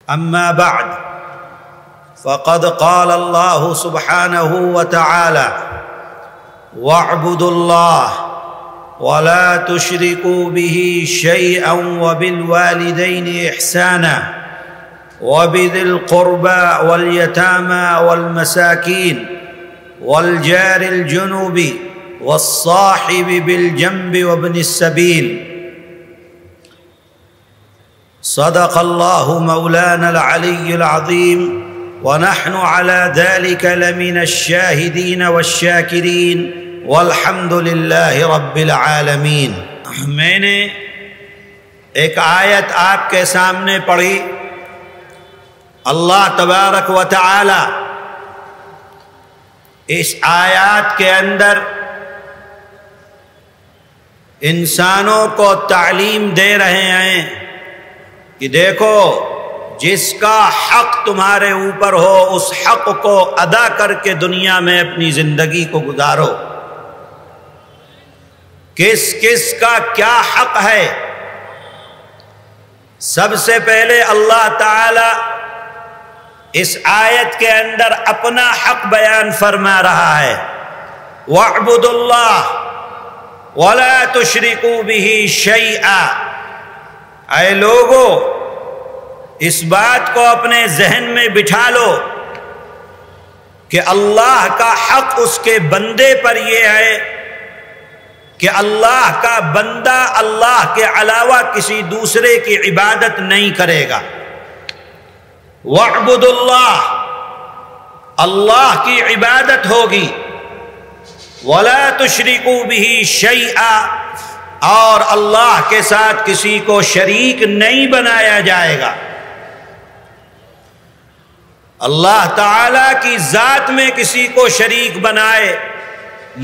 أما بعد فقد قال الله سبحانه وتعالى واعبدوا الله ولا تشركوا به شيئا وبالوالدين إحسانا وبذي القربى واليتامى والمساكين والجار الجنب والصاحب بالجنب وابن السبيل صدق الله مولانا العلي العظيم ونحن على ذلك لمن الشاهدين والشاكرين والحمد لله رب العالمين۔ میں نے ایک آیت آپ کے سامنے پڑھی۔ اللہ تبارک و تعالی اس آیات کے اندر انسانوں کو تعلیم دے رہے ہیں کہ دیکھو جس کا حق تمہارے اوپر ہو اس حق کو ادا کر کے دنیا میں اپنی زندگی کو گزارو۔ کس کس کا کیا حق ہے؟ سب سے پہلے اللہ تعالی اس آیت کے اندر اپنا حق بیان فرما رہا ہے، وَاعْبُدُوا اللَّهَ وَلَا تُشْرِكُوا بِهِ شَيْئًا۔ اے لوگو اس بات کو اپنے ذہن میں بٹھا لو کہ اللہ کا حق اس کے بندے پر یہ ہے کہ اللہ کا بندہ اللہ کے علاوہ کسی دوسرے کی عبادت نہیں کرے گا۔ وَاعْبُدُوا اللَّهَ، اللہ کی عبادت ہوگی، وَلَا تُشْرِكُوا بِهِ شَيْئًا، اور اللہ کے ساتھ کسی کو شریک نہیں بنایا جائے گا۔ اللہ تعالیٰ کی ذات میں کسی کو شریک بنائے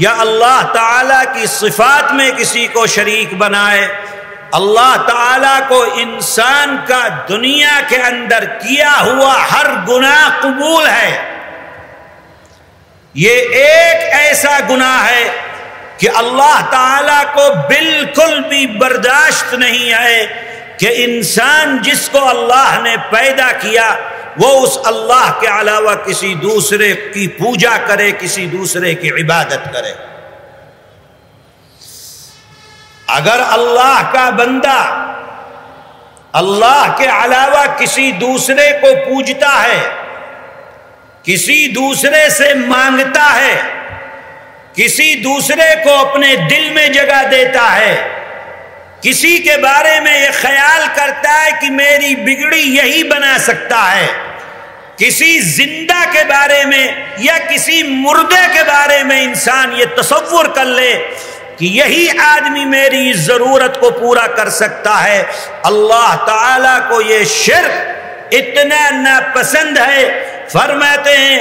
یا اللہ تعالیٰ کی صفات میں کسی کو شریک بنائے، اللہ تعالیٰ کو انسان کا دنیا کے اندر کیا ہوا ہر گناہ قبول ہے۔ یہ ایک ایسا گناہ ہے کہ اللہ تعالیٰ کو بالکل بھی برداشت نہیں ہے کہ انسان جس کو اللہ نے پیدا کیا وہ اس اللہ کے علاوہ کسی دوسرے کی پوجا کرے، کسی دوسرے کی عبادت کرے۔ اگر اللہ کا بندہ اللہ کے علاوہ کسی دوسرے کو پوجتا ہے، کسی دوسرے سے مانگتا ہے، کسی دوسرے کو اپنے دل میں جگہ دیتا ہے، کسی کے بارے میں یہ خیال کرتا ہے کہ میری بگڑی یہی بنا سکتا ہے، کسی زندہ کے بارے میں یا کسی مردے کے بارے میں انسان یہ تصور کر لے کہ یہی آدمی میری ضرورت کو پورا کر سکتا ہے، اللہ تعالیٰ کو یہ شرک اتنا ناپسند ہے، فرماتے ہیں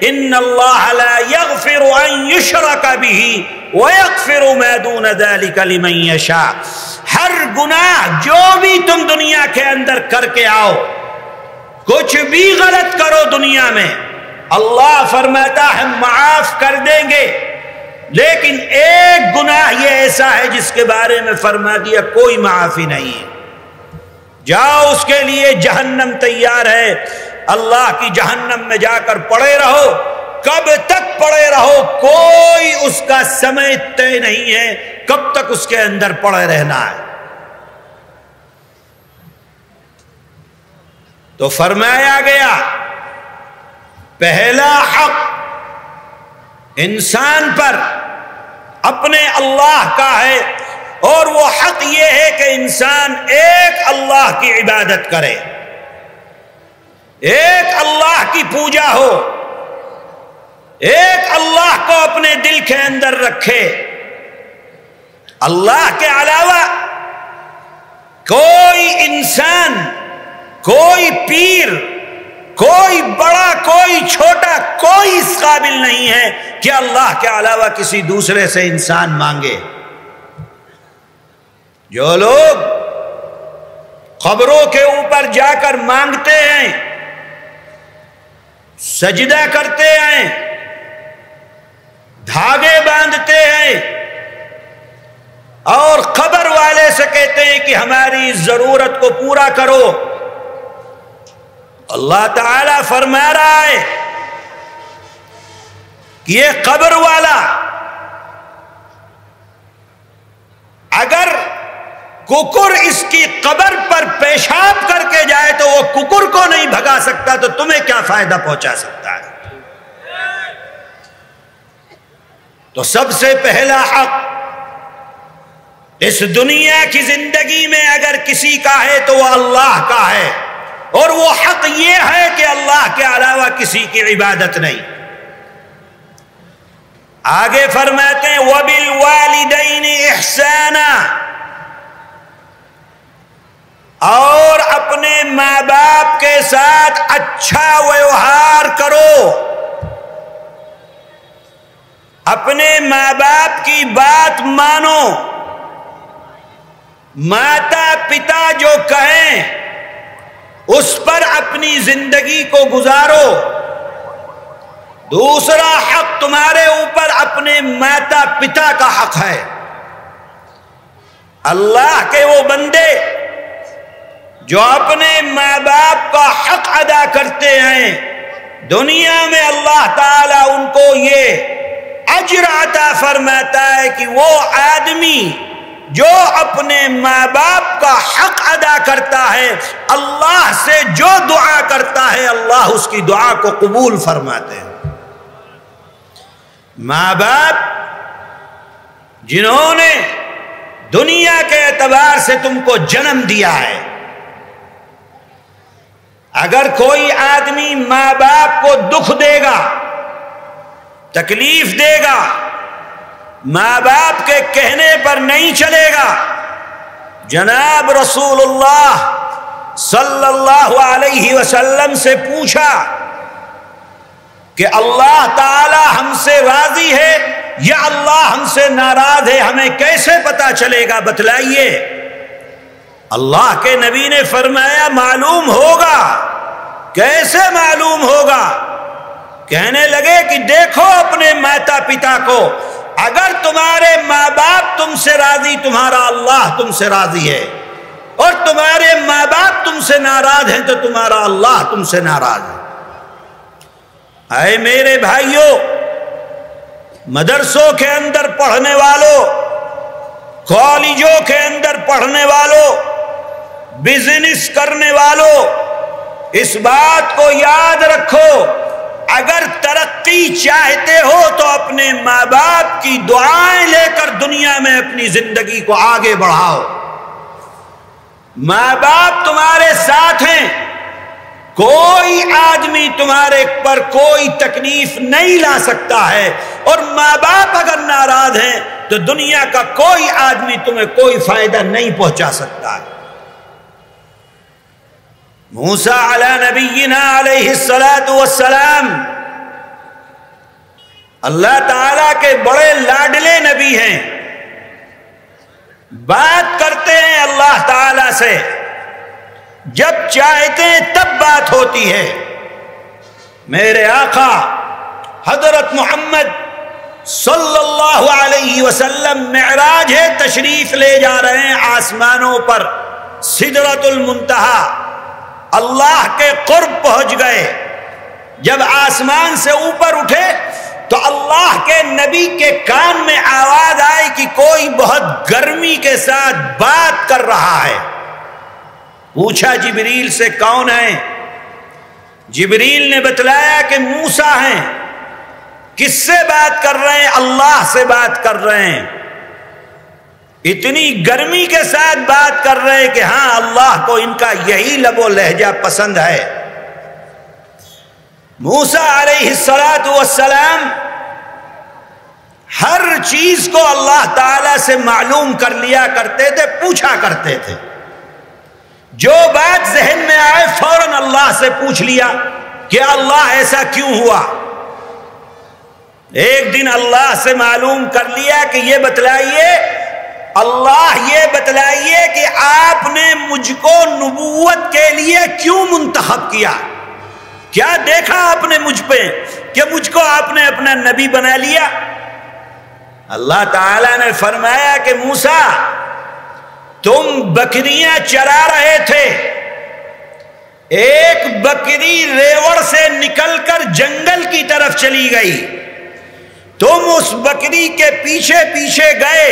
ان اللہ لا یغفر ان یشرک بہ ویغفر ما دون ذلک لمن یشاء۔ ہر گناہ جو بھی تم دنیا کے اندر کر کے آؤ، کچھ بھی غلط کرو دنیا میں، اللہ فرماتا ہے معاف کر دیں گے، لیکن ایک گناہ یہ ایسا ہے جس کے بارے میں فرما دیا کوئی معافی نہیں ہے، جاؤ اس کے لیے جہنم تیار ہے، اللہ کی جہنم میں جا کر پڑے رہو، کب تک پڑے رہو کوئی اس کا سمے طے نہیں ہے، کب تک اس کے اندر پڑے رہنا ہے۔ تو فرمایا گیا پہلا حق انسان پر اپنے اللہ کا ہے، اور وہ حق یہ ہے کہ انسان ایک اللہ کی عبادت کرے، ایک اللہ کی پوجا ہو، ایک اللہ کو اپنے دل کے اندر رکھے، اللہ کے علاوہ کوئی انسان، کوئی پیر، کوئی بڑا کوئی چھوٹا، کوئی اس قابل نہیں ہے کہ اللہ کے علاوہ کسی دوسرے سے انسان مانگے۔ جو لوگ قبروں کے اوپر جا کر مانگتے ہیں، سجدہ کرتے ہیں، دھاگے باندھتے ہیں اور قبر والے سے کہتے ہیں کہ ہماری ضرورت کو پورا کرو، اللہ تعالیٰ فرما رہا ہے کہ یہ قبر والا اگر ککر اس کی قبر پر پیشاب کر کے جائے تو وہ ککر کو نہیں بھگا سکتا، تو تمہیں کیا فائدہ پہنچا سکتا ہے؟ تو سب سے پہلا حق اس دنیا کی زندگی میں اگر کسی کا ہے تو وہ اللہ کا ہے، اور وہ حق یہ ہے کہ اللہ کے علاوہ کسی کی عبادت نہیں۔ آگے فرماتے ہیں وَبِالْوَالِدَيْنِ إِحْسَانًا، اور اپنے ماں باپ کے ساتھ اچھا ویوہار کرو، اپنے ماں باپ کی بات مانو، ماتا پتا جو کہیں اس پر اپنی زندگی کو گزارو۔ دوسرا حق تمہارے اوپر اپنے ماتا پتا کا حق ہے۔ اللہ کے وہ بندے جو اپنے ماں باپ کا حق ادا کرتے ہیں، دنیا میں اللہ تعالیٰ ان کو یہ اجر عطا فرماتا ہے کہ وہ آدمی جو اپنے ماں باپ کا حق ادا کرتا ہے، اللہ سے جو دعا کرتا ہے اللہ اس کی دعا کو قبول فرماتے ہیں۔ ماں باپ جنہوں نے دنیا کے اعتبار سے تم کو جنم دیا ہے، اگر کوئی آدمی ماں باپ کو دکھ دے گا، تکلیف دے گا، ماں باپ کے کہنے پر نہیں چلے گا، جناب رسول اللہ صلی اللہ علیہ وسلم سے پوچھا کہ اللہ تعالی ہم سے راضی ہے یا اللہ ہم سے ناراض ہے، ہمیں کیسے پتا چلے گا، بتلائیے۔ اللہ کے نبی نے فرمایا معلوم ہوگا۔ کیسے معلوم ہوگا؟ کہنے لگے کہ دیکھو اپنے ماتا پتا کو، اگر تمہارے ماں باپ تم سے راضی، تمہارا اللہ تم سے راضی ہے، اور تمہارے ماں باپ تم سے ناراض ہیں تو تمہارا اللہ تم سے ناراض ہے۔ اے میرے بھائیوں، مدرسوں کے اندر پڑھنے والوں، کالجوں کے اندر پڑھنے والوں، بزنس کرنے والوں، اس بات کو یاد رکھو، اگر ترقی چاہتے ہو تو اپنے ماں باپ کی دعائیں لے کر دنیا میں اپنی زندگی کو آگے بڑھاؤ۔ ماں باپ تمہارے ساتھ ہیں، کوئی آدمی تمہارے پر کوئی تکلیف نہیں لا سکتا ہے، اور ماں باپ اگر ناراض ہیں تو دنیا کا کوئی آدمی تمہیں کوئی فائدہ نہیں پہنچا سکتا ہے۔ موسیٰ علی نبینا علیہ السلام اللہ تعالیٰ کے بڑے لاڈلے نبی ہیں، بات کرتے ہیں اللہ تعالیٰ سے، جب چاہتے ہیں تب بات ہوتی ہے۔ میرے آقا حضرت محمد صلی اللہ علیہ وسلم معراج ہے، تشریف لے جا رہے ہیں آسمانوں پر، سدرۃ المنتہا، اللہ کے قرب پہنچ گئے۔ جب آسمان سے اوپر اٹھے تو اللہ کے نبی کے کان میں آواز آئی کہ کوئی بہت گرمی کے ساتھ بات کر رہا ہے۔ پوچھا جبریل سے کون ہے؟ جبریل نے بتلایا کہ موسیٰ ہیں۔ کس سے بات کر رہے ہیں؟ اللہ سے بات کر رہے ہیں۔ اتنی گرمی کے ساتھ بات کر رہے ہیں کہ ہاں اللہ کو ان کا یہی لب و لہجہ پسند ہے۔ موسیٰ علیہ السلام ہر چیز کو اللہ تعالی سے معلوم کر لیا کرتے تھے، پوچھا کرتے تھے، جو بات ذہن میں آئے فوراً اللہ سے پوچھ لیا کہ اللہ ایسا کیوں ہوا۔ ایک دن اللہ سے معلوم کر لیا کہ یہ بتلائیے، اللہ یہ بتلائیے کہ آپ نے مجھ کو نبوت کے لیے کیوں منتخب کیا؟ کیا دیکھا آپ نے مجھ پہ کہ مجھ کو آپ نے اپنا نبی بنا لیا؟ اللہ تعالیٰ نے فرمایا کہ موسیٰ تم بکریاں چرا رہے تھے، ایک بکری ریوڑ سے نکل کر جنگل کی طرف چلی گئی، تم اس بکری کے پیچھے پیچھے گئے،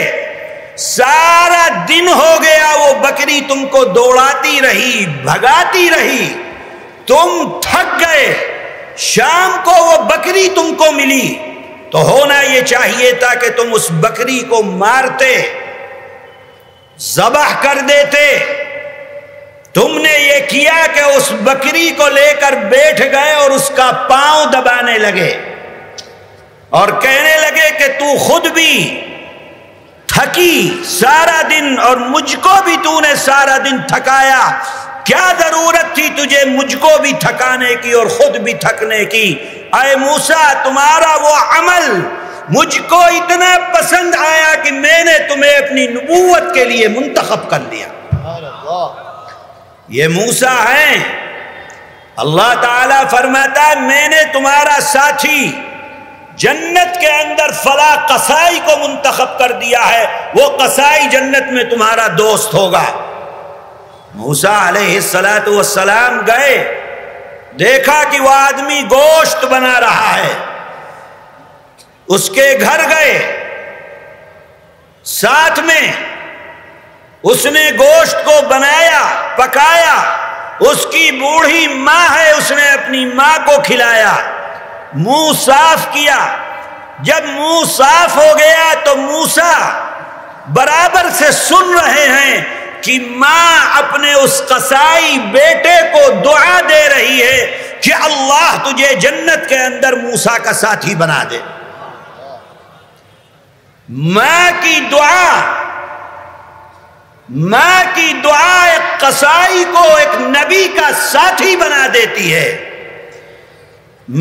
سارا دن ہو گیا وہ بکری تم کو دوڑاتی رہی، بھگاتی رہی، تم تھک گئے، شام کو وہ بکری تم کو ملی تو ہونا یہ چاہیے تھا کہ تم اس بکری کو مارتے، ذبح کر دیتے۔ تم نے یہ کیا کہ اس بکری کو لے کر بیٹھ گئے اور اس کا پاؤں دبانے لگے اور کہنے لگے کہ تو خود بھی تھکی سارا دن اور مجھ کو بھی تو نے سارا دن تھکایا، کیا ضرورت تھی تجھے مجھ کو بھی تھکانے کی اور خود بھی تھکنے کی؟ اے موسیٰ، تمہارا وہ عمل مجھ کو اتنا پسند آیا کہ میں نے تمہیں اپنی نبوت کے لیے منتخب کر لیا۔ یہ موسیٰ ہیں، اللہ تعالیٰ فرماتا ہے میں نے تمہارا ساتھی جنت کے اندر فلاں قصائی کو منتخب کر دیا ہے، وہ قصائی جنت میں تمہارا دوست ہوگا۔ موسیٰ علیہ السلام گئے، دیکھا کہ وہ آدمی گوشت بنا رہا ہے، اس کے گھر گئے، ساتھ میں اس نے گوشت کو بنایا، پکایا، اس کی بوڑھی ماں ہے، اس نے اپنی ماں کو کھلایا، منہ صاف کیا۔ جب منہ صاف ہو گیا تو موسیٰ برابر سے سن رہے ہیں کہ ماں اپنے اس قصائی بیٹے کو دعا دے رہی ہے کہ اللہ تجھے جنت کے اندر موسیٰ کا ساتھی بنا دے۔ ماں کی دعا ایک قصائی کو ایک نبی کا ساتھی بنا دیتی ہے۔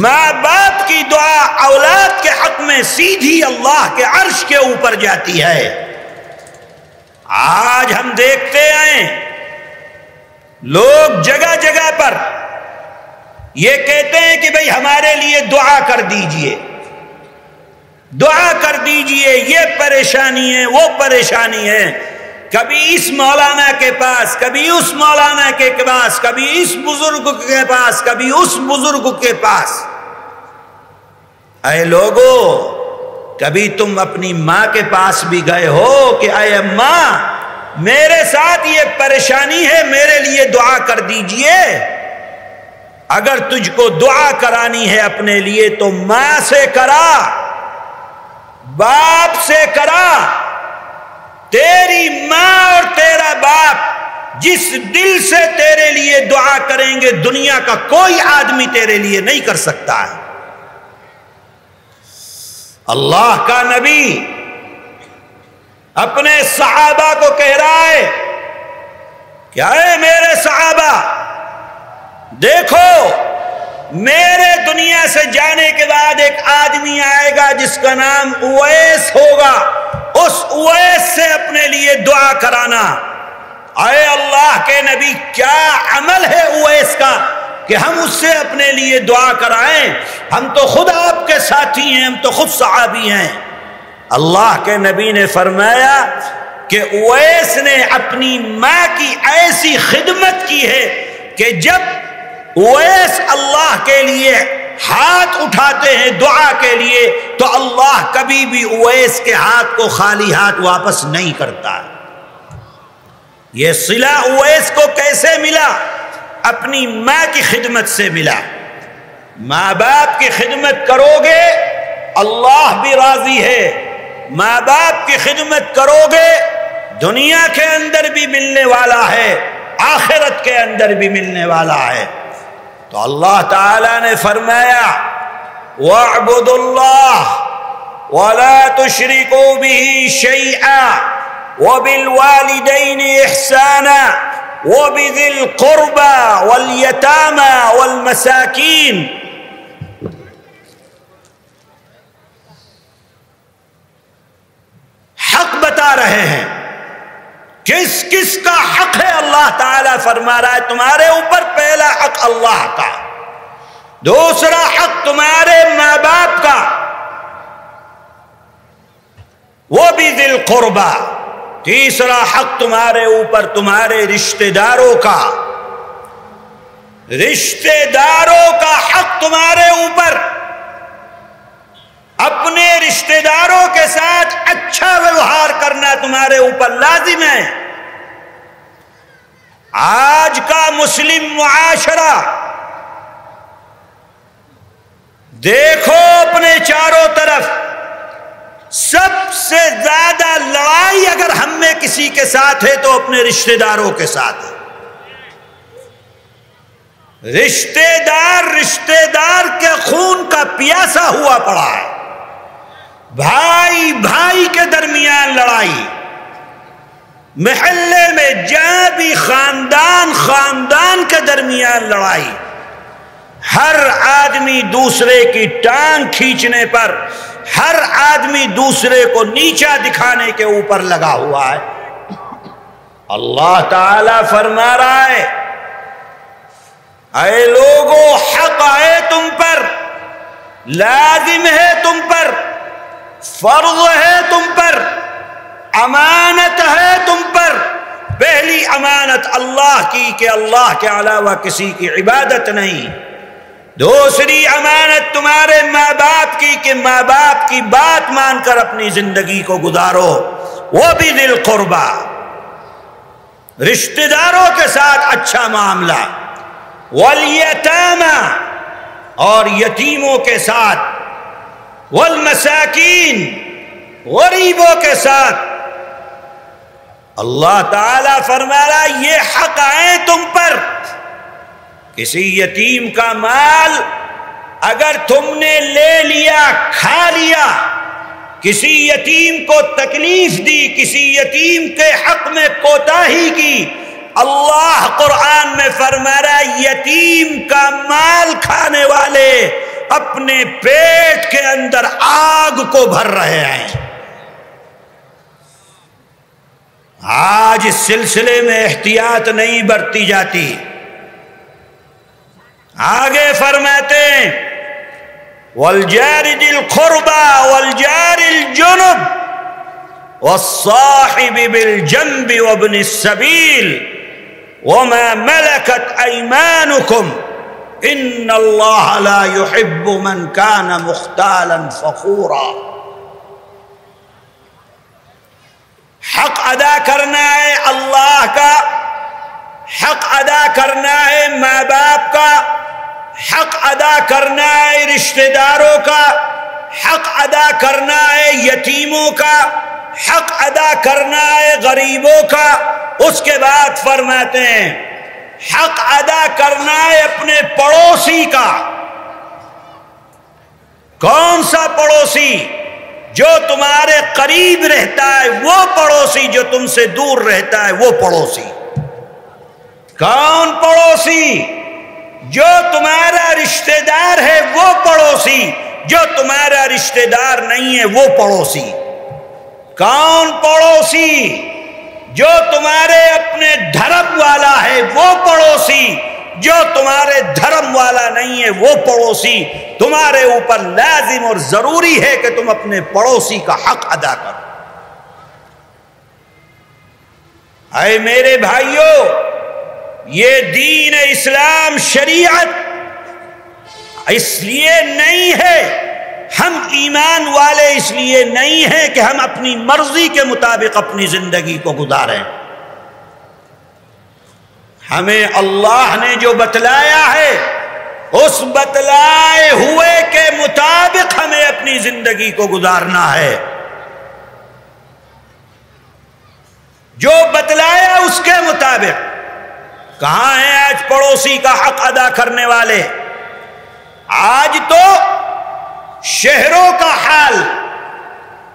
ماں باپ کی دعا اولاد کے حق میں سیدھی اللہ کے عرش کے اوپر جاتی ہے۔ آج ہم دیکھتے ہیں لوگ جگہ جگہ پر یہ کہتے ہیں کہ بھئی ہمارے لیے دعا کر دیجئے، دعا کر دیجئے، یہ پریشانی ہے، وہ پریشانی ہے، کبھی اس مولانا کے پاس، کبھی اس مولانا کے پاس، کبھی اس بزرگ کے پاس، کبھی اس بزرگ کے پاس۔ اے لوگو، کبھی تم اپنی ماں کے پاس بھی گئے ہو کہ اے اماں میرے ساتھ یہ پریشانی ہے، میرے لیے دعا کر دیجئے؟ اگر تجھ کو دعا کرانی ہے اپنے لیے تو ماں سے کرا، باپ سے کرا۔ تیری ماں اور تیرا باپ جس دل سے تیرے لیے دعا کریں گے دنیا کا کوئی آدمی تیرے لیے نہیں کر سکتا ہے۔ اللہ کا نبی اپنے صحابہ کو کہہ رہا ہے کہ اے میرے صحابہ دیکھو، میرے دنیا سے جانے کے بعد ایک آدمی آئے گا جس کا نام اویس ہوگا، اس اویس سے اپنے لیے دعا کرانا۔ اے اللہ کے نبی، کیا عمل ہے اویس کا کہ ہم اس سے اپنے لیے دعا کرائیں؟ ہم تو خود آپ کے ساتھی ہیں، ہم تو خود صحابی ہیں۔ اللہ کے نبی نے فرمایا کہ اویس نے اپنی ماں کی ایسی خدمت کی ہے کہ جب اویس اللہ کے لیے ہاتھ اٹھاتے ہیں دعا کے لیے تو اللہ کبھی بھی اویس کے ہاتھ کو خالی ہاتھ واپس نہیں کرتا۔ یہ صلہ اویس کو کیسے ملا؟ اپنی ماں کی خدمت سے ملا۔ ماں باپ کی خدمت کرو گے اللہ بھی راضی ہے، ماں باپ کی خدمت کرو گے دنیا کے اندر بھی ملنے والا ہے، آخرت کے اندر بھی ملنے والا ہے۔ تو اللہ تعالیٰ نے فرمایا وَاعْبُدُوا اللَّهَ وَلَا تُشْرِكُوا بِهِ شَيْئًا وَبِالْوَالِدَيْنِ إِحْسَانًا وَبِذِي الْقُرْبَى وَالْيَتَامَى وَالْمَسَاكِينِ۔ حق بتا رہے ہیں، کس کس کا حق ہے؟ اللہ تعالیٰ فرما رہا ہے تمہارے اوپر پہلا حق اللہ کا، دوسرا حق تمہارے ماں باپ کا، وہ بھی ذی القربہ، تیسرا حق تمہارے اوپر تمہارے رشتہ داروں کا، رشتہ داروں کا حق تمہارے اوپر، اپنے رشتہ داروں کے ساتھ اچھا ویوہار کرنا تمہارے اوپر لازم ہے۔ آج کا مسلم معاشرہ دیکھو اپنے چاروں طرف، سب سے زیادہ لڑائی اگر ہم میں کسی کے ساتھ ہے تو اپنے رشتہ داروں کے ساتھ ہے۔ رشتہ دار کے خون کا پیاسا ہوا پڑا ہے، بھائی بھائی کے درمیان لڑائی، محلے میں جہاں بھی خاندان کے درمیان لڑائی، ہر آدمی دوسرے کی ٹانگ کھینچنے پر، ہر آدمی دوسرے کو نیچا دکھانے کے اوپر لگا ہوا ہے۔ اللہ تعالی فرما رہا ہے، اے لوگو حق ہے تم پر، لازم ہے تم پر، فرض ہے تم پر، امانت ہے تم پر۔ پہلی امانت اللہ کی کہ اللہ کے علاوہ کسی کی عبادت نہیں۔ دوسری امانت تمہارے ماں باپ کی کہ ماں باپ کی بات مان کر اپنی زندگی کو گزارو، وہ بھی ذی القربہ، رشتہ داروں کے ساتھ اچھا معاملہ، والیتامى اور یتیموں کے ساتھ، والمساکین غریبوں کے ساتھ۔ اللہ تعالیٰ فرما رہا یہ حق ہے تم پر۔ کسی یتیم کا مال اگر تم نے لے لیا، کھا لیا، کسی یتیم کو تکلیف دی، کسی یتیم کے حق میں کوتاہی کی، اللہ قرآن میں فرما رہا ہے یتیم کا مال کھانے والے اپنے پیٹ کے اندر آگ کو بھر رہے ہیں۔ آج اس سلسلے میں احتیاط نہیں برتی جاتی۔ آگے فرماتے ہیں وَالْجَارِ ذِي الْقُرْبَى وَالْجَارِ الْجُنُبِ وَالصَّاحِبِ بِالْجَنْبِ وَابْنِ السَّبِيلِ وَمَا مَلَكَتْ أَيْمَانُكُمْ إِنَّ اللَّهَ لَا يُحِبُّ مَنْ كَانَ مُخْتَالًا فَخُورًا۔ حق ادا کرنا ہے اللہ کا، حق ادا کرنا ہے ماں باپ کا، حق ادا کرنا ہے رشتہ داروں کا، حق ادا کرنا ہے یتیموں کا، حق ادا کرنا ہے غریبوں کا۔ اس کے بعد فرماتے ہیں حق ادا کرنا ہے اپنے پڑوسی کا۔ کون سا پڑوسی؟ جو تمہارے قریب رہتا ہے وہ پڑوسی، جو تم سے دور رہتا ہے وہ پڑوسی۔ کون پڑوسی؟ جو تمہارا رشتہ دار ہے وہ پڑوسی، جو تمہارا رشتہ دار نہیں ہے وہ پڑوسی۔ کون پڑوسی؟ جو تمہارے اپنے دھرم والا ہے وہ پڑوسی، جو تمہارے دھرم والا نہیں ہے وہ پڑوسی۔ تمہارے اوپر لازم اور ضروری ہے کہ تم اپنے پڑوسی کا حق ادا کرو۔ اے میرے بھائیوں، یہ دین اسلام شریعت اس لیے نہیں ہے، ہم ایمان والے اس لیے نہیں ہیں کہ ہم اپنی مرضی کے مطابق اپنی زندگی کو گزاریں۔ ہمیں اللہ نے جو بتلایا ہے اس بتلائے ہوئے کے مطابق ہمیں اپنی زندگی کو گزارنا ہے۔ جو بتلایا اس کے مطابق۔ کہاں ہیں آج پڑوسی کا حق ادا کرنے والے؟ آج تو شہروں کا حال،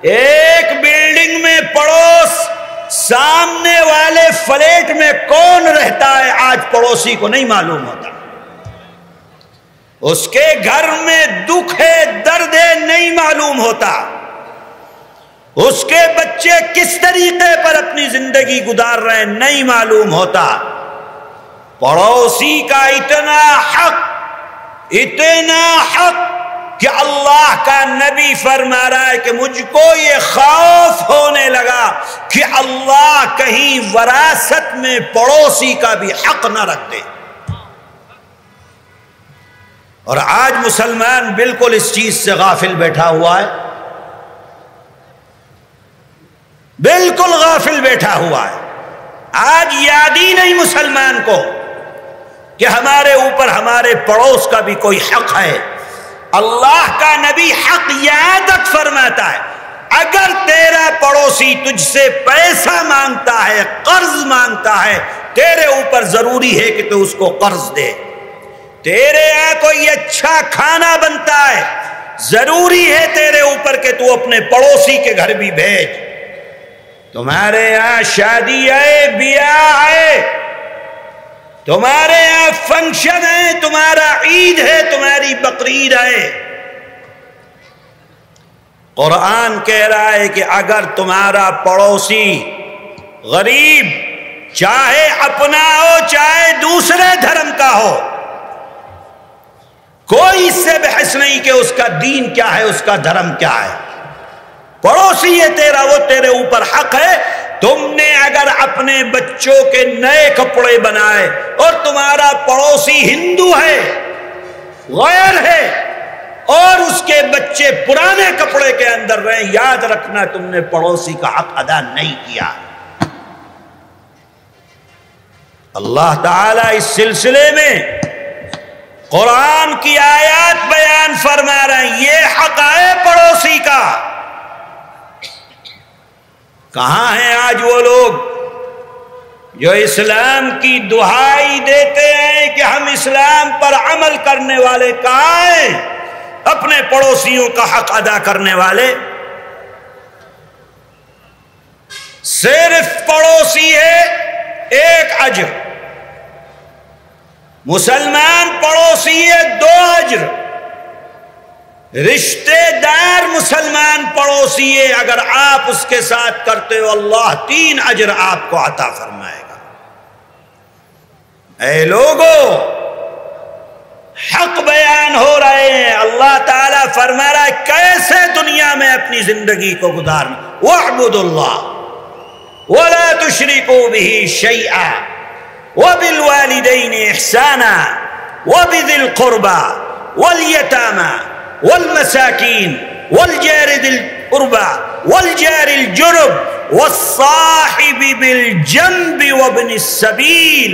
ایک بلڈنگ میں پڑوس، سامنے والے فلیٹ میں کون رہتا ہے آج پڑوسی کو نہیں معلوم ہوتا۔ اس کے گھر میں دکھ ہے، درد ہے نہیں معلوم ہوتا۔ اس کے بچے کس طریقے پر اپنی زندگی گزار رہے ہیں نہیں معلوم ہوتا۔ پڑوسی کا اتنا حق کہ اللہ کا نبی فرما رہا ہے کہ مجھ کو یہ خوف ہونے لگا کہ اللہ کہیں وراثت میں پڑوسی کا بھی حق نہ رکھ دے۔ اور آج مسلمان بالکل اس چیز سے غافل بیٹھا ہوا ہے، بالکل غافل بیٹھا ہوا ہے۔ آج یاد ہی نہیں مسلمان کو کہ ہمارے اوپر ہمارے پڑوس کا بھی کوئی حق ہے۔ اللہ کا نبی حق یاد رکھ فرماتا ہے، اگر تیرا پڑوسی تجھ سے پیسہ مانگتا ہے، قرض مانگتا ہے، تیرے اوپر ضروری ہے کہ تو اس کو قرض دے۔ تیرے یہاں کوئی اچھا کھانا بنتا ہے، ضروری ہے تیرے اوپر کہ تو اپنے پڑوسی کے گھر بھی بھیج۔ تمہارے یہاں شادی ہے، بیاہ ہے، تمہارے یہاں فنکشن ہے، تمہارا عید ہے، تمہاری بقرعید ہے، قرآن کہہ رہا ہے کہ اگر تمہارا پڑوسی غریب، چاہے اپنا ہو چاہے دوسرے دھرم کا ہو، کوئی اس سے بحث نہیں کہ اس کا دین کیا ہے، اس کا دھرم کیا ہے، پڑوسی ہے تیرا، وہ تیرے اوپر حق ہے۔ تم نے اگر اپنے بچوں کے نئے کپڑے بنائے اور تمہارا پڑوسی ہندو ہے، غیر ہے، اور اس کے بچے پرانے کپڑے کے اندر رہے، یاد رکھنا تم نے پڑوسی کا حق ادا نہیں کیا۔ اللہ تعالیٰ اس سلسلے میں قرآن کی آیات بیان فرما رہے ہیں، یہ حق ہے پڑوسی کا۔ کہاں ہیں آج وہ لوگ جو اسلام کی دہائی دیتے ہیں کہ ہم اسلام پر عمل کرنے والے؟ کہاں ہیں اپنے پڑوسیوں کا حق ادا کرنے والے؟ صرف پڑوسی ہے ایک اجر، مسلمان پڑوسی ہے 2 اجر، رشتے دار مسلمان پڑوسی ہے، اگر آپ اس کے ساتھ کرتے ہو اللہ 3 اجر آپ کو عطا فرمائے گا۔ اے لوگو، حق بیان ہو رہے ہیں، اللہ تعالیٰ فرما رہا ہے کیسے دنیا میں اپنی زندگی کو گزارنا۔ وَاعْبُدُوا اللَّهَ وَلَا تُشْرِكُوا بِهِ شَيْئًا وَبِالْوَالِدَيْنِ إِحْسَانًا وَبِذِي الْقُرْبَى وَالْيَتَامَى وَالْمَسَاكِينِ وَالْجَارِ ذِي الْقُرْبَى وَالْجَارِ الْجُنُبِ وَالصَّاحِبِ بِالْجَنبِ وَابْنِ السَّبِيلِ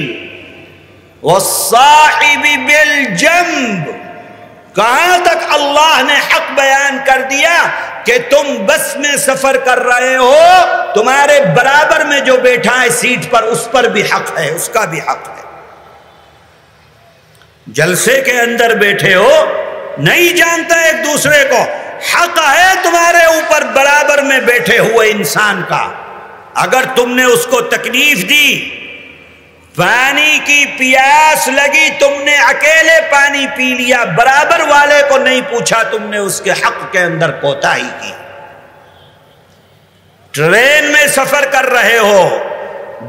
وَالصَّاحِبِ بِالْجَنبِ۔ کہاں تک اللہ نے حق بیان کر دیا کہ تم بس میں سفر کر رہے ہو، تمہارے برابر میں جو بیٹھا ہے سیٹ پر، اس پر بھی حق ہے، اس کا بھی حق ہے۔ جلسے کے اندر بیٹھے ہو، نہیں جانتا ایک دوسرے کو، حق ہے تمہارے اوپر برابر میں بیٹھے ہوئے انسان کا۔ اگر تم نے اس کو تکلیف دی، پانی کی پیاس لگی، تم نے اکیلے پانی پی لیا، برابر والے کو نہیں پوچھا، تم نے اس کے حق کے اندر کوتاہی کی۔ ٹرین میں سفر کر رہے ہو،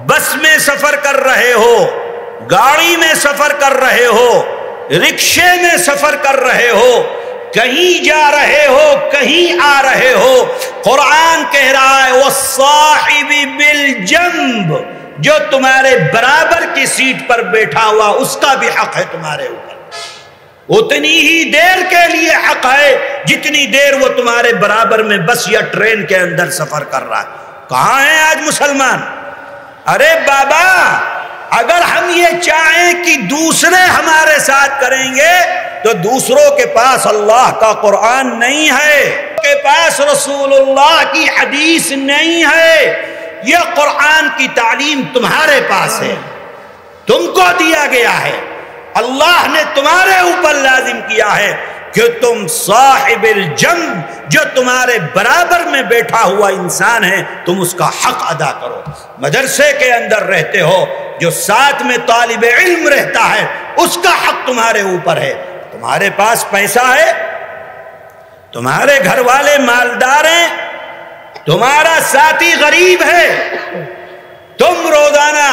بس میں سفر کر رہے ہو، گاڑی میں سفر کر رہے ہو، رکشے میں سفر کر رہے ہو، کہیں جا رہے ہو، کہیں آ رہے ہو، قرآن کہہ رہا ہے وَالصَّاحِبِ بِالْجَنبِ، جو تمہارے برابر کی سیٹ پر بیٹھا ہوا اس کا بھی حق ہے تمہارے اوپر، اتنی ہی دیر کے لیے حق ہے جتنی دیر وہ تمہارے برابر میں بس یا ٹرین کے اندر سفر کر رہا ہے۔ کہاں ہیں آج مسلمان؟ ارے بابا، اگر ہم یہ چاہیں کہ دوسرے ہمارے ساتھ کریں گے تو دوسروں کے پاس اللہ کا قرآن نہیں ہے، کے پاس رسول اللہ کی حدیث نہیں ہے، یہ قرآن کی تعلیم تمہارے پاس ہے، تم کو دیا گیا ہے، اللہ نے تمہارے اوپر لازم کیا ہے کہ تم صاحب الجنب، جو تمہارے برابر میں بیٹھا ہوا انسان ہے، تم اس کا حق ادا کرو۔ مدرسے کے اندر رہتے ہو، جو ساتھ میں طالب علم رہتا ہے، اس کا حق تمہارے اوپر ہے۔ تمہارے پاس پیسہ ہے، تمہارے گھر والے مالدار ہیں، تمہارا ساتھی غریب ہے، تم روزانہ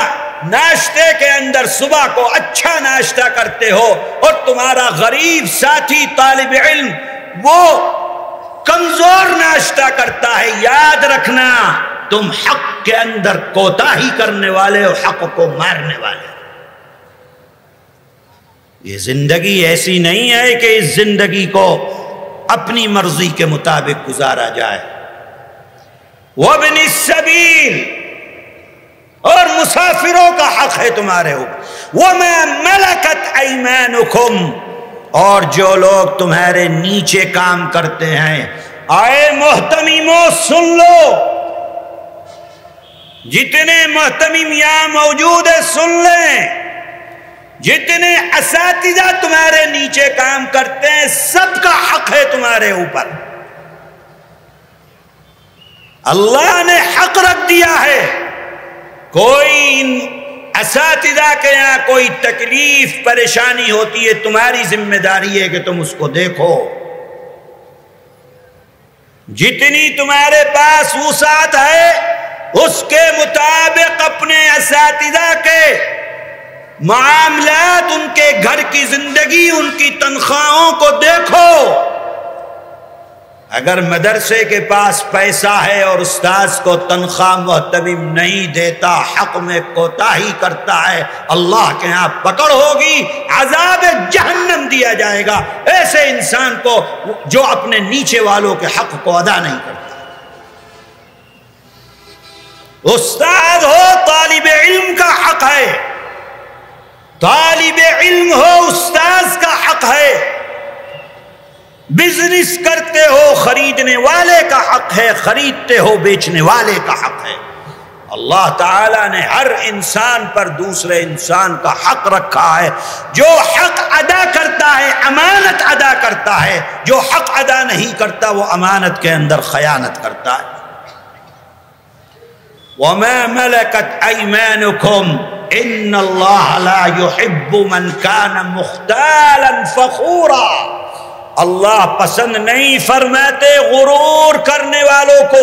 ناشتے کے اندر صبح کو اچھا ناشتہ کرتے ہو اور تمہارا غریب ساتھی طالب علم وہ کمزور ناشتہ کرتا ہے، یاد رکھنا تم حق کے اندر کوتاہی کرنے والے اور حق کو مارنے والے۔ یہ زندگی ایسی نہیں ہے کہ اس زندگی کو اپنی مرضی کے مطابق گزارا جائے۔ وابن السبیل، اور مسافروں کا حق ہے تمہارے اوپر۔ وما ملکت ایمانکم، اور جو لوگ تمہارے نیچے کام کرتے ہیں۔ آئے محتمیموں سن لو، جتنے محتمیم یہاں موجود ہیں سن لیں، جتنے اساتذہ تمہارے نیچے کام کرتے ہیں سب کا حق ہے تمہارے اوپر۔ اللہ نے حق رکھ دیا ہے۔ کوئی ان اساتذہ کے یہاں کوئی تکلیف پریشانی ہوتی ہے، تمہاری ذمہ داری ہے کہ تم اس کو دیکھو۔ جتنی تمہارے پاس وسعت ہے اس کے مطابق اپنے اساتذہ کے معاملات، ان کے گھر کی زندگی، ان کی تنخواہوں کو دیکھو۔ اگر مدرسے کے پاس پیسہ ہے اور استاذ کو تنخواہ محتمم نہیں دیتا، حق میں کوتاہی کرتا ہے، اللہ کے ہاں پکڑ ہوگی، عذاب جہنم دیا جائے گا ایسے انسان کو جو اپنے نیچے والوں کے حق کو ادا نہیں کرتا۔ استاد ہو، طالب علم کا حق ہے، طالب علم ہو، استاذ کا حق ہے، بزنس کرتے ہو خریدنے والے کا حق ہے، خریدتے ہو بیچنے والے کا حق ہے۔ اللہ تعالیٰ نے ہر انسان پر دوسرے انسان کا حق رکھا ہے۔ جو حق ادا کرتا ہے امانت ادا کرتا ہے، جو حق ادا نہیں کرتا وہ امانت کے اندر خیانت کرتا ہے۔ وَمَا مَلَكَتْ أَيْمَانُكُمْ إِنَّ اللَّهَ لَا يُحِبُّ مَنْ كَانَ مُخْتَالًا فَخُورًا۔ اللہ پسند نہیں فرماتے غرور کرنے والوں کو۔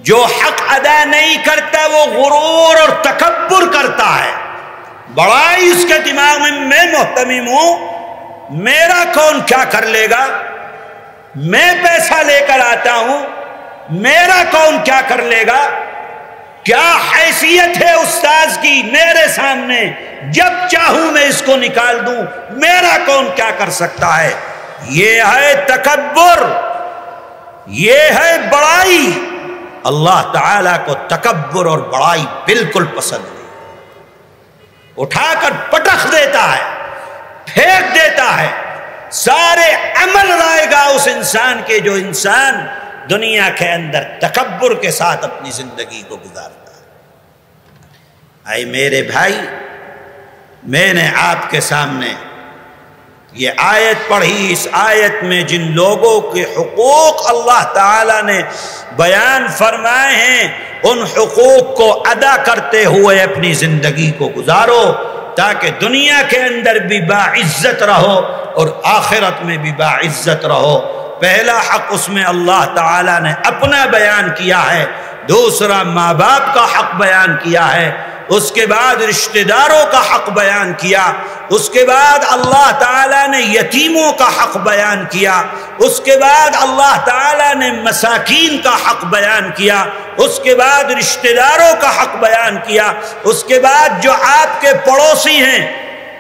جو حق ادا نہیں کرتا وہ غرور اور تکبر کرتا ہے، بڑائی اس کے دماغ میں محتمم ہوں، میرا کون کیا کر لے گا، میں پیسہ لے کر آتا ہوں، میرا کون کیا کر لے گا، کیا حیثیت ہے استاذ کی میرے سامنے، جب چاہوں میں اس کو نکال دوں، میرا کون کیا کر سکتا ہے۔ یہ ہے تکبر، یہ ہے بڑائی۔ اللہ تعالیٰ کو تکبر اور بڑائی بالکل پسند نہیں، اٹھا کر پٹخ دیتا ہے، پھینک دیتا ہے، سارے عمل لائے گا اس انسان کے جو انسان دنیا کے اندر تکبر کے ساتھ اپنی زندگی کو گزارتا ہے۔ اے میرے بھائی، میں نے آپ کے سامنے یہ آیت پڑھی، اس آیت میں جن لوگوں کے حقوق اللہ تعالیٰ نے بیان فرمائے ہیں ان حقوق کو ادا کرتے ہوئے اپنی زندگی کو گزارو تاکہ دنیا کے اندر بھی باعزت رہو اور آخرت میں بھی باعزت رہو۔ پہلا حق اس میں اللہ تعالیٰ نے اپنا بیان کیا ہے، دوسرا ماں باپ کا حق بیان کیا ہے، اس کے بعد رشتہ داروں کا حق بیان کیا، اس کے بعد اللہ تعالیٰ نے یتیموں کا حق بیان کیا، اس کے بعد اللہ تعالیٰ نے مساکین کا حق بیان کیا، اس کے بعد رشتہ داروں کا حق بیان کیا، اس کے بعد جو آپ کے پڑوسی ہیں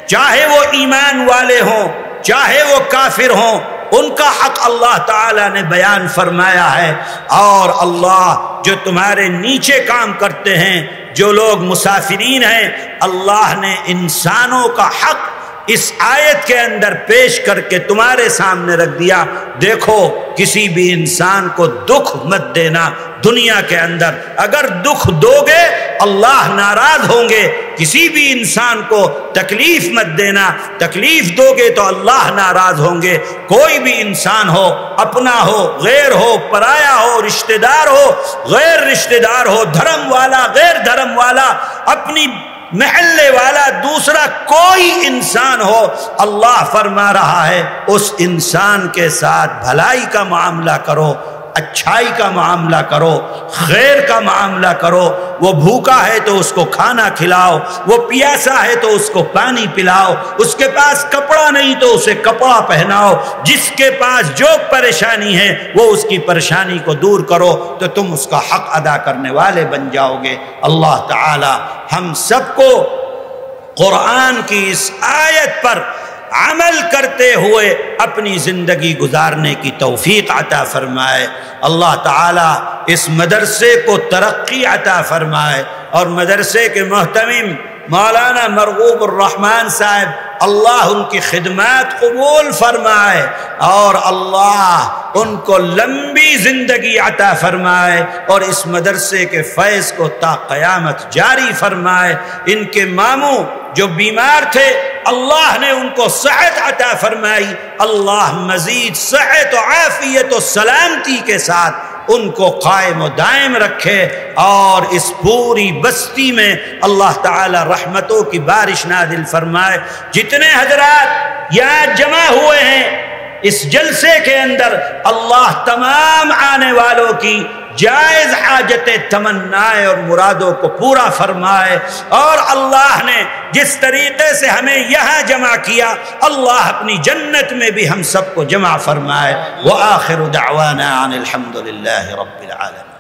چاہے وہ ایمان والے ہوں چاہے وہ کافر ہوں ان کا حق اللہ تعالیٰ نے بیان فرمایا ہے، اور اللہ جو تمہارے نیچے کام کرتے ہیں، جو لوگ مسافرین ہیں، اللہ نے انسانوں کا حق اس آیت کے اندر پیش کر کے تمہارے سامنے رکھ دیا۔ دیکھو کسی بھی انسان کو دکھ مت دینا دنیا کے اندر، اگر دکھ دو گے اللہ ناراض ہوں گے، کسی بھی انسان کو تکلیف مت دینا، تکلیف دو گے تو اللہ ناراض ہوں گے۔ کوئی بھی انسان ہو، اپنا ہو غیر ہو، پرایا ہو رشتہ دار ہو غیر رشتہ دار ہو، دھرم والا غیر دھرم والا، اپنی محلے والا دوسرا کوئی انسان ہو، اللہ فرما رہا ہے اس انسان کے ساتھ بھلائی کا معاملہ کرو، اچھائی کا معاملہ کرو، خیر کا معاملہ کرو۔ وہ بھوکا ہے تو اس کو کھانا کھلاؤ، وہ پیاسا ہے تو اس کو پانی پلاؤ، اس کے پاس کپڑا نہیں تو اسے کپڑا پہناؤ، جس کے پاس جو پریشانی ہے وہ اس کی پریشانی کو دور کرو تو تم اس کا حق ادا کرنے والے بن جاؤ گے۔ اللہ تعالی ہم سب کو قرآن کی اس آیت پر عمل کرتے ہوئے اپنی زندگی گزارنے کی توفیق عطا فرمائے۔ اللہ تعالیٰ اس مدرسے کو ترقی عطا فرمائے، اور مدرسے کے محتمم مولانا مرغوب الرحمن صاحب، اللہ ان کی خدمات قبول فرمائے، اور اللہ ان کو لمبی زندگی عطا فرمائے، اور اس مدرسے کے فیض کو تا قیامت جاری فرمائے۔ ان کے ماموں جو بیمار تھے، اللہ نے ان کو صحت عطا فرمائی، اللہ مزید صحت و عافیت و سلامتی کے ساتھ ان کو قائم و دائم رکھے، اور اس پوری بستی میں اللہ تعالی رحمتوں کی بارش نازل فرمائے۔ جتنے حضرات یہاں جمع ہوئے ہیں اس جلسے کے اندر، اللہ تمام آنے والوں کی جائز حاجت تمنائیں اور مرادوں کو پورا فرمائے، اور اللہ نے جس طریقے سے ہمیں یہاں جمع کیا، اللہ اپنی جنت میں بھی ہم سب کو جمع فرمائے۔ وآخر دعوانا ان الحمد للہ رب العالمین۔